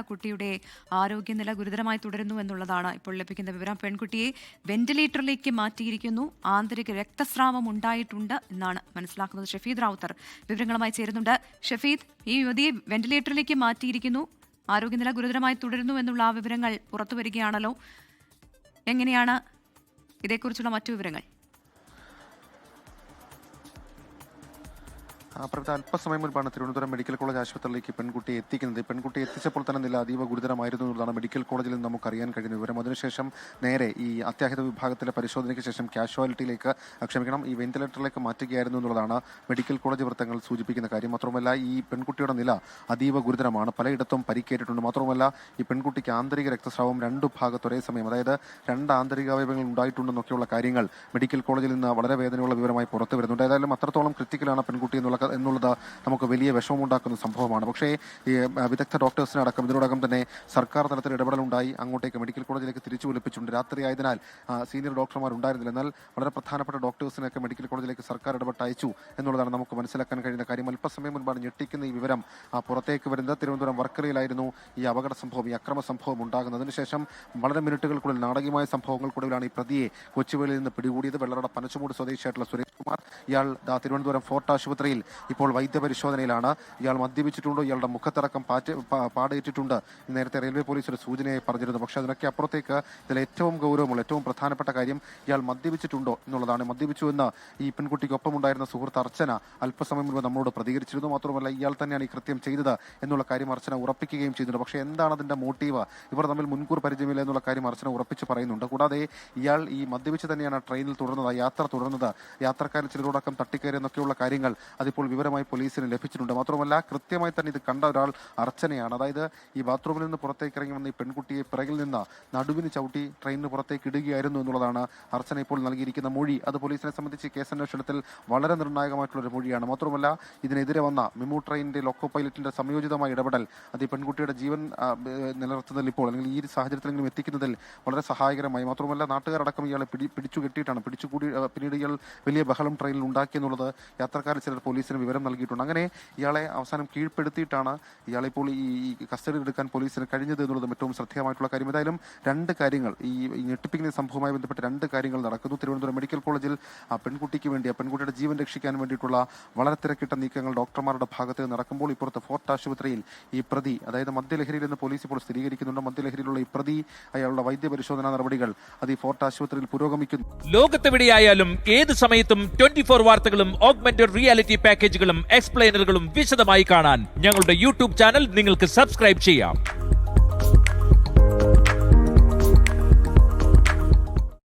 കുട്ടിയുടെ ആരോഗ്യനില ഗുരുതരമായി തുടരുന്നു എന്നുള്ളതാണ് ഇപ്പോൾ ലഭിക്കുന്ന വിവരം. പെൺകുട്ടിയെ വെന്റിലേറ്ററിലേക്ക് മാറ്റിയിരിക്കുന്നു. ആന്തരിക രക്തസ്രാവം ഉണ്ടായിട്ടുണ്ട് എന്നാണ് മനസ്സിലാക്കുന്നത്. ഷഫീദ് റാവുത്തർ വിവരങ്ങളുമായി ചേരുന്നുണ്ട്. ഷഫീദ്, ഈ യുവതിയെ വെന്റിലേറ്ററിലേക്ക് മാറ്റിയിരിക്കുന്നു, ആരോഗ്യനില ഗുരുതരമായി തുടരുന്നു എന്നുള്ള ആ വിവരങ്ങൾ പുറത്തു വരികയാണല്ലോ. എങ്ങനെയാണ് ഇതേക്കുറിച്ചുള്ള മറ്റു വിവരങ്ങൾ? അല്പസമയം മുൻപാണ് തിരുവനന്തപുരം മെഡിക്കൽ കോളേജ് ആശുപത്രിയിലേക്ക് പെൺകുട്ടിയെ എത്തിക്കുന്നത്. പെൺകുട്ടിയെ എത്തിച്ചപ്പോൾ തന്നെ നില അതീവ ഗുരുതരമായിരുന്നു എന്നുള്ളതാണ് മെഡിക്കൽ കോളേജിൽ നിന്ന് നമുക്ക് അറിയാൻ കഴിയുന്ന വിവരം. അതിനുശേഷം നേരെ ഈ അത്യാഹിത വിഭാഗത്തിലെ പരിശോധനയ്ക്ക് ശേഷം കാഷ്വാലിറ്റിയിലേക്ക് ഈ വെന്റിലേറ്ററിലേക്ക് മാറ്റുകയായിരുന്നു എന്നുള്ളതാണ് മെഡിക്കൽ കോളേജ് വൃത്തങ്ങൾ സൂചിപ്പിക്കുന്ന കാര്യം. മാത്രമല്ല, ഈ പെൺകുട്ടിയുടെ നില അതീവ ഗുരുതരമാണ്, പലയിടത്തും പരിക്കേറ്റിട്ടുണ്ട്. മാത്രമല്ല, ഈ പെൺകുട്ടിക്ക് ആന്തരിക രക്തസ്രാവം രണ്ടു ഭാഗത്ത് ഒരേ സമയം, അതായത് രണ്ട് ആന്തരിക അവയവങ്ങൾ ഉണ്ടായിട്ടുണ്ടെന്നൊക്കെയുള്ള കാര്യങ്ങൾ മെഡിക്കൽ കോളേജിൽ നിന്ന് വളരെ വേദനയുള്ള വിവരമായി പുറത്തു വരുന്നുണ്ട്. ഏതായാലും അത്രത്തോളം ക്രിറ്റിക്കലാണ് പെൺകുട്ടി എന്നുള്ളത് നമുക്ക് വലിയ വിഷമമുണ്ടാക്കുന്ന സംഭവമാണ്. പക്ഷേ ഈ വിദഗ്ധ ഡോക്ടേഴ്സിനെ അടക്കം ഇതിനോടകം തന്നെ സർക്കാർ തലത്തിൽ ഇടപെടലുണ്ടായി അങ്ങോട്ടേക്ക് മെഡിക്കൽ കോളേജിലേക്ക് തിരിച്ചു വിളിപ്പിച്ചിട്ടുണ്ട്. രാത്രി ആയതിനാൽ സീനിയർ ഡോക്ടർമാർ ഉണ്ടായിരുന്നില്ല. എന്നാൽ വളരെ പ്രധാനപ്പെട്ട ഡോക്ടേഴ്സിനെയൊക്കെ മെഡിക്കൽ കോളേജിലേക്ക് സർക്കാർ ഇടപെട്ട് അയച്ചു എന്നുള്ളതാണ് നമുക്ക് മനസ്സിലാക്കാൻ കഴിയുന്ന കാര്യം. അല്പസമയം മുൻപാണ് ഞെട്ടിക്കുന്ന ഈ വിവരം പുറത്തേക്ക് വരുന്നത്. തിരുവനന്തപുരം വർക്കലയിലായിരുന്നു ഈ അപകട സംഭവം, ഈ അക്രമ സംഭവം ഉണ്ടാകുന്നത്. അതിനുശേഷം വളരെ മിനിറ്റുകൾക്കുള്ളിൽ നാടകീയമായ സംഭവങ്ങൾക്കുള്ളിലാണ് ഈ പ്രതിയെ കൊച്ചുവേളിയിൽ നിന്ന് പിടികൂടിയത്. വെള്ളറട പനച്ചുമൂട് സ്വദേശിയായിട്ടുള്ള സുരേഷ് കുമാർ, ഇയാൾ തിരുവനന്തപുരം ഫോർട്ട് ആശുപത്രിയിൽ ഇപ്പോൾ വൈദ്യപരിശോധനയിലാണ്. ഇയാൾ മദ്യപിച്ചിട്ടുണ്ടോ, ഇയാളുടെ മുഖത്തടക്കം പാടേറ്റിട്ടുണ്ട് നേരത്തെ റെയിൽവേ പോലീസ് ഒരു സൂചനയായി പറഞ്ഞിരുന്നു. പക്ഷേ അതിനൊക്കെ അപ്പുറത്തേക്ക് ഇതിൽ ഏറ്റവും ഗൗരവമുള്ള ഏറ്റവും പ്രധാനപ്പെട്ട കാര്യം ഇയാൾ മദ്യപിച്ചിട്ടുണ്ടോ എന്നുള്ളതാണ്. മദ്യപിച്ചു എന്ന് ഈ പെൺകുട്ടിക്കൊപ്പം ഉണ്ടായിരുന്ന സുഹൃത്ത് അർച്ചന അല്പസമയം മുൻപ് നമ്മളോട് പ്രതികരിച്ചിരുന്നു. മാത്രമല്ല, ഇയാൾ തന്നെയാണ് ഈ കൃത്യം ചെയ്തത് എന്നുള്ള കാര്യം അർച്ചന ഉറപ്പിക്കുകയും ചെയ്തിട്ടുണ്ട്. പക്ഷേ എന്താണ് അതിന്റെ മോട്ടീവ്, ഇവർ തമ്മിൽ മുൻകൂർ പരിചയമില്ല എന്നുള്ള കാര്യം അർച്ചന ഉറപ്പിച്ച് പറയുന്നുണ്ട്. കൂടാതെ ഇയാൾ ഈ മദ്യപിച്ച് തന്നെയാണ് ട്രെയിനിൽ തുടർന്നത്, യാത്ര തുടർന്നത്, യാത്രക്കാരൻ ചിലരോടക്കം തട്ടിക്കയറി എന്നൊക്കെയുള്ള കാര്യങ്ങൾ അതിപ്പോൾ വിവരമായി പോലീസിന് ലഭിച്ചിട്ടുണ്ട്. മാത്രമല്ല, കൃത്യമായി തന്നെ ഇത് കണ്ട ഒരാൾ അർച്ചനയാണ്. അതായത് ഈ ബാത്റൂമിൽ നിന്ന് പുറത്തേക്ക് ഇറങ്ങി വന്ന ഈ പെൺകുട്ടിയെ പിറകിൽ നിന്ന് നടുവിന് ചവിട്ടി ട്രെയിനിന് പുറത്തേക്ക് ഇടുകയായിരുന്നു എന്നുള്ളതാണ് അർച്ചന ഇപ്പോൾ നൽകിയിരിക്കുന്ന മൊഴി. അത് പോലീസിനെ സംബന്ധിച്ച് കേസന്വേഷണത്തിൽ വളരെ നിർണായകമായിട്ടുള്ള ഒരു മൊഴിയാണ്. മാത്രമല്ല, ഇതിനെതിരെ വന്ന മെമു ട്രെയിനിന്റെ ലോക്കോ പൈലറ്റിന്റെ സംയോജിതമായ ഇടപെടൽ അത് ഈ പെൺകുട്ടിയുടെ ജീവൻ നിലനിർത്തുന്നതിൽ ഇപ്പോൾ അല്ലെങ്കിൽ ഈ സാഹചര്യത്തിലെങ്കിലും എത്തിക്കുന്നതിൽ വളരെ സഹായകരമായി. മാത്രമല്ല, നാട്ടുകാരടക്കം ഇയാളെ പിടിച്ചു കെട്ടിയിട്ടാണ് പിടിച്ചുകൂടി പിന്നീട് ഇയാൾ വലിയ ബഹളം ട്രെയിനിൽ ഉണ്ടാക്കിയെന്നുള്ളത് യാത്രക്കാരിൽ ചിലർ പോലീസിന് വിവരം നൽകിയിട്ടുണ്ട്. അങ്ങനെ ഇയാളെ അവസാനം കീഴ്പ്പെടുത്തിയിട്ടാണ് ഇയാളെ ഇപ്പോൾ ഈ കസ്റ്റഡിയിൽ എടുക്കാൻ പോലീസിന് കഴിഞ്ഞത് എന്നുള്ളത് ഏറ്റവും ശ്രദ്ധേയമായിട്ടുള്ള കാര്യം. ഏതായാലും രണ്ട് കാര്യങ്ങൾ, ഈ ഞെട്ടിപ്പിക്കുന്ന സംഭവവുമായി ബന്ധപ്പെട്ട് രണ്ട് കാര്യങ്ങൾ നടക്കുന്നു. തിരുവനന്തപുരം മെഡിക്കൽ കോളേജിൽ പെൺകുട്ടിക്ക് വേണ്ടി പെൺകുട്ടിയുടെ ജീവൻ രക്ഷിക്കാൻ വേണ്ടിയിട്ടുള്ള വളരെ തിരക്കിട്ട നീക്കങ്ങൾ ഡോക്ടർമാരുടെ ഭാഗത്ത് നടക്കുമ്പോൾ ഇപ്പുറത്ത് ഫോർട്ട് ആശുപത്രിയിൽ ഈ പ്രതി, അതായത് മദ്യലഹരിയിൽ നിന്ന് പോലീസ് ഇപ്പോൾ സ്ഥിരീകരിക്കുന്നുണ്ട്. മദ്യലഹരിയിലുള്ള ഈ പ്രതി അയാളുടെ വൈദ്യപരിശോധനാ നടപടികൾ അത് ഈ ഫോർട്ട് ആശുപത്രിയിൽ പുരോഗമിക്കുന്നു. ലോകത്തെവിടെയായാലും ഏത് സമയത്തും 24 വാർത്തകളും ഓഗ്മെന്റഡ് റിയാലിറ്റി പാക്കേജുകളും എക്സ്പ്ലെയിനറുകളും വിശദമായി കാണാൻ ഞങ്ങളുടെ യൂട്യൂബ് ചാനൽ നിങ്ങൾക്ക് സബ്സ്ക്രൈബ് ചെയ്യാം.